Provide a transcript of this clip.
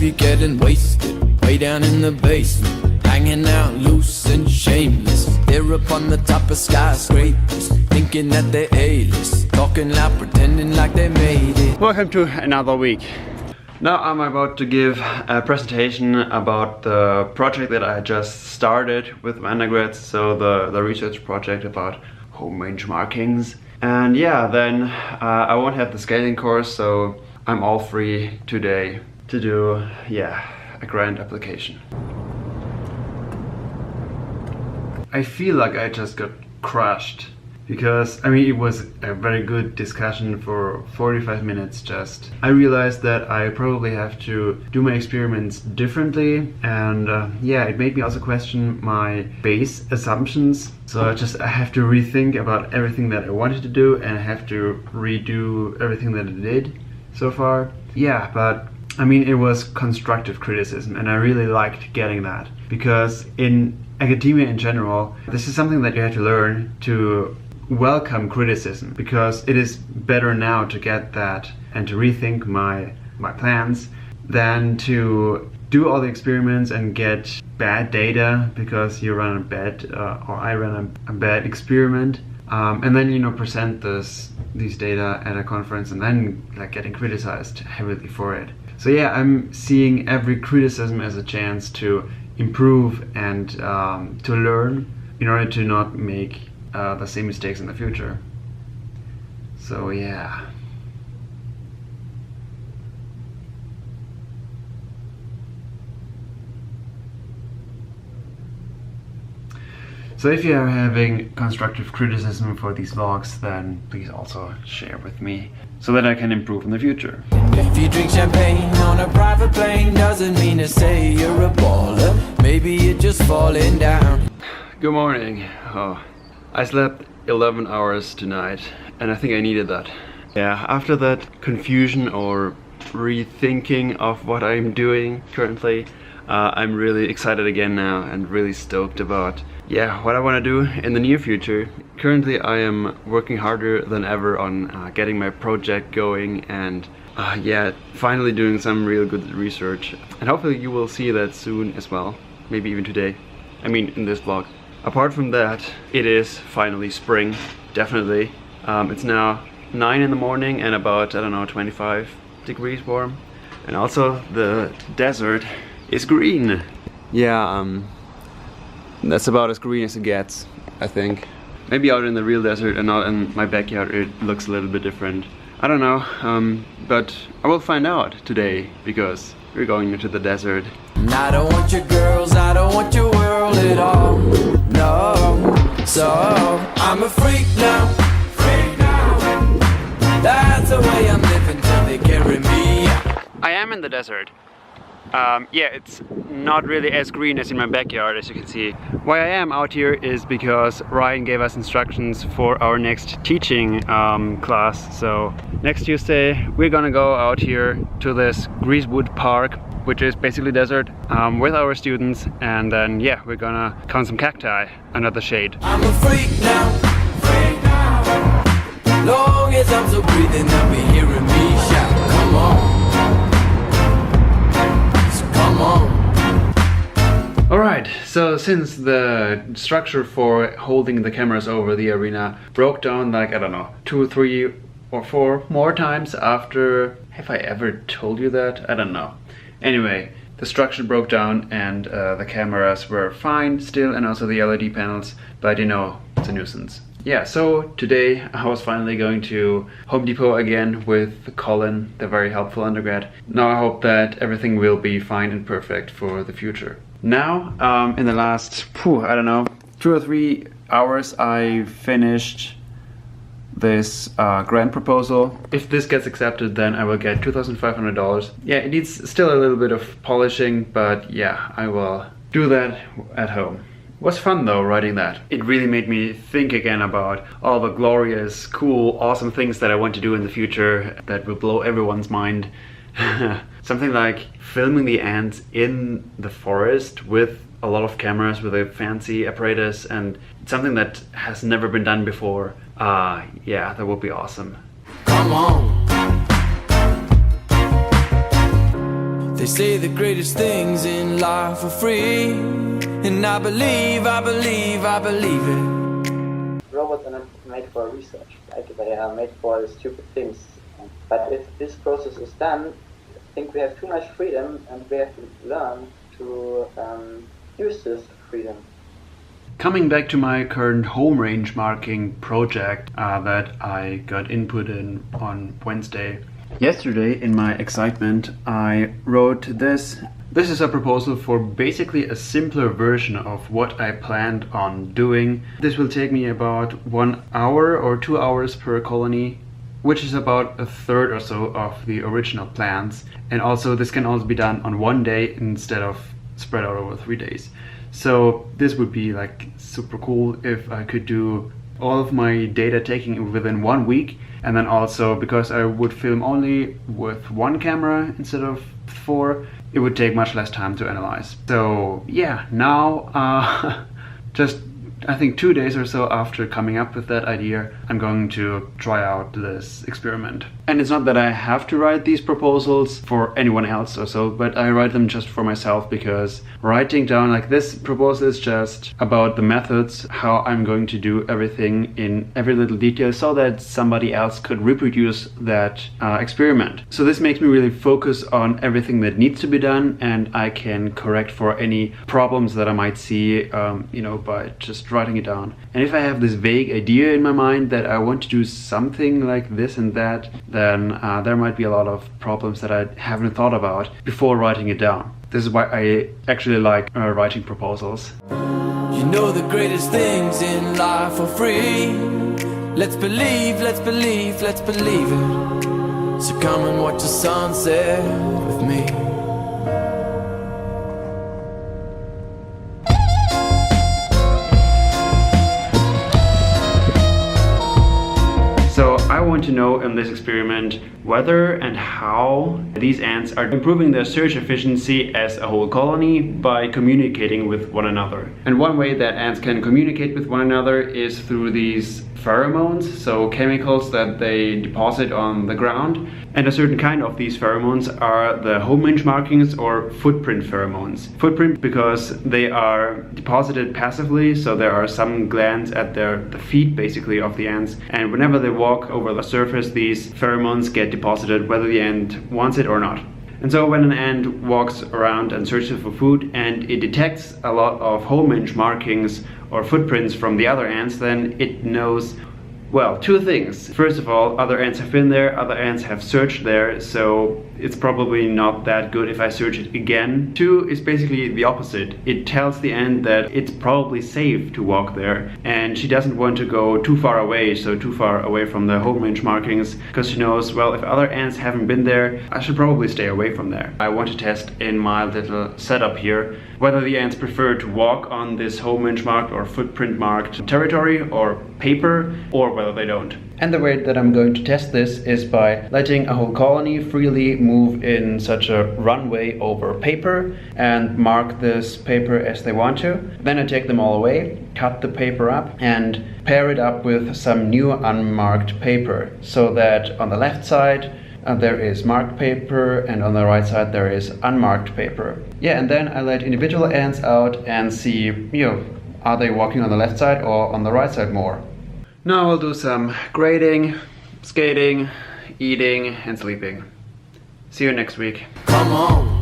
you're getting wasted, way down in the basement, hanging out loose and shameless. They're up on the top of skyscrapers, thinking that they're A-list, talking loud, pretending like they made it. Welcome to another week. Now I'm about to give a presentation about the project that I just started with my undergrads, so the research project about home range markings. And yeah, then I won't have the scaling course, so I'm all free today to do, a grant application. I feel like I just got crushed because, I mean, it was a very good discussion for 45 minutes just. I realized that I probably have to do my experiments differently, and it made me also question my base assumptions. So I have to rethink about everything that I wanted to do, and I have to redo everything that I did so far. Yeah, but I mean, it was constructive criticism, and I really liked getting that, because in academia in general, this is something that you have to learn to welcome criticism, because it is better now to get that and to rethink my plans than to do all the experiments and get bad data because you run a bad or I ran a bad experiment, and then present these data at a conference and then getting criticized heavily for it. So yeah, I'm seeing every criticism as a chance to improve and to learn in order to not make the same mistakes in the future. So yeah. So if you are having constructive criticism for these vlogs, then please also share with me so that I can improve in the future. If you drink champagne on a private plane, doesn't mean to say you're a baller. Maybe you're just falling down. Good morning. I slept 11 hours tonight, and I think I needed that. Yeah, after that confusion or rethinking of what I'm doing currently, I'm really excited again now and really stoked about what I want to do in the near future. Currently I am working harder than ever on getting my project going and finally doing some real good research, and hopefully you will see that soon as well, maybe even today, I mean in this vlog. Apart from that, it is finally spring, definitely. It's now 9 in the morning and about, I don't know, 25 degrees warm, and also the desert is green. That's about as green as it gets, I think. Maybe out in the real desert and not in my backyard it looks a little bit different. I don't know, but I will find out today because we're going into the desert. And I don't want your girls, I don't want your world at all. No, so I'm a freak now. That's the way I'm living till they carry me. I am in the desert. It's not really as green as in my backyard, as you can see. Why I am out here is because Ryan gave us instructions for our next teaching class. So next Tuesday we're gonna go out here to this Greasewood Park, which is basically desert, with our students, and then we're gonna count some cacti under the shade. I'm a freak now, long as I'm still breathing, they'll be hearing me shout, come on. Alright, so since the structure for holding the cameras over the arena broke down I don't know, 2, 3 or 4 more times after... Have I ever told you that? I don't know. Anyway, the structure broke down and the cameras were fine still, and also the LED panels, but it's a nuisance. Yeah, so today I was finally going to Home Depot again with Colin, the very helpful undergrad. Now I hope that everything will be fine and perfect for the future. Now, in the last, I don't know, 2 or 3 hours, I finished this grant proposal. If this gets accepted, then I will get $2,500. Yeah, it needs still a little bit of polishing, but yeah, I will do that at home. It was fun though, writing that. It really made me think again about all the glorious, cool, awesome things that I want to do in the future that will blow everyone's mind. Something like filming the ants in the forest with a lot of cameras, with a fancy apparatus, and something that has never been done before. Yeah, that would be awesome. Come on. They say the greatest things in life are free, and I believe it. Robots are not made for research, like they are made for stupid things. But if this process is done, I think we have too much freedom, and we have to learn to use this freedom. Coming back to my current home range marking project that I got input in on Wednesday. Yesterday, in my excitement, I wrote this. This is a proposal for basically a simpler version of what I planned on doing. This will take me about 1 hour or 2 hours per colony, which is about a third or so of the original plans. And also this can also be done on one day instead of spread out over 3 days. So this would be like super cool if I could do all of my data taking within 1 week, and then also because I would film only with one camera instead of 4, it would take much less time to analyze. So yeah, now just I think 2 days or so after coming up with that idea, I'm going to try out this experiment. And it's not that I have to write these proposals for anyone else or so, but I write them just for myself, because writing down like this proposal is just about the methods, how I'm going to do everything in every little detail so that somebody else could reproduce that experiment. So this makes me really focus on everything that needs to be done, and I can correct for any problems that I might see, by just writing it down. And if I have this vague idea in my mind that I want to do something like this and that, then there might be a lot of problems that I haven't thought about before writing it down. This is why I actually like writing proposals. You know the greatest things in life are free. Let's believe it. So come and watch the sunset with me. So I want to know in this experiment whether and how these ants are improving their search efficiency as a whole colony by communicating with one another. And one way that ants can communicate with one another is through these pheromones, so chemicals that they deposit on the ground. And a certain kind of these pheromones are the home range markings or footprint pheromones. Footprint because they are deposited passively, so there are some glands at the feet basically of the ants, and whenever they walk over the surface, these pheromones get deposited whether the ant wants it or not. And so when an ant walks around and searches for food and it detects a lot of home range markings or footprints from the other ants, then it knows, well, two things. First of all, other ants have been there, other ants have searched there, so it's probably not that good if I search it again. 2 is basically the opposite. It tells the ant that it's probably safe to walk there, and she doesn't want to go too far away, so too far away from the home range markings, because she knows, well, if other ants haven't been there, I should probably stay away from there. I want to test in my little setup here whether the ants prefer to walk on this home range marked or footprint marked territory or paper, or whether they don't. And the way that I'm going to test this is by letting a whole colony freely move in such a runway over paper and mark this paper as they want to. Then I take them all away, cut the paper up and pair it up with some new unmarked paper, so that on the left side there is marked paper and on the right side there is unmarked paper. Yeah, and then I let individual ants out and see, are they walking on the left side or on the right side more. Now I'll do some grading, skating, eating and sleeping. See you next week. Come on.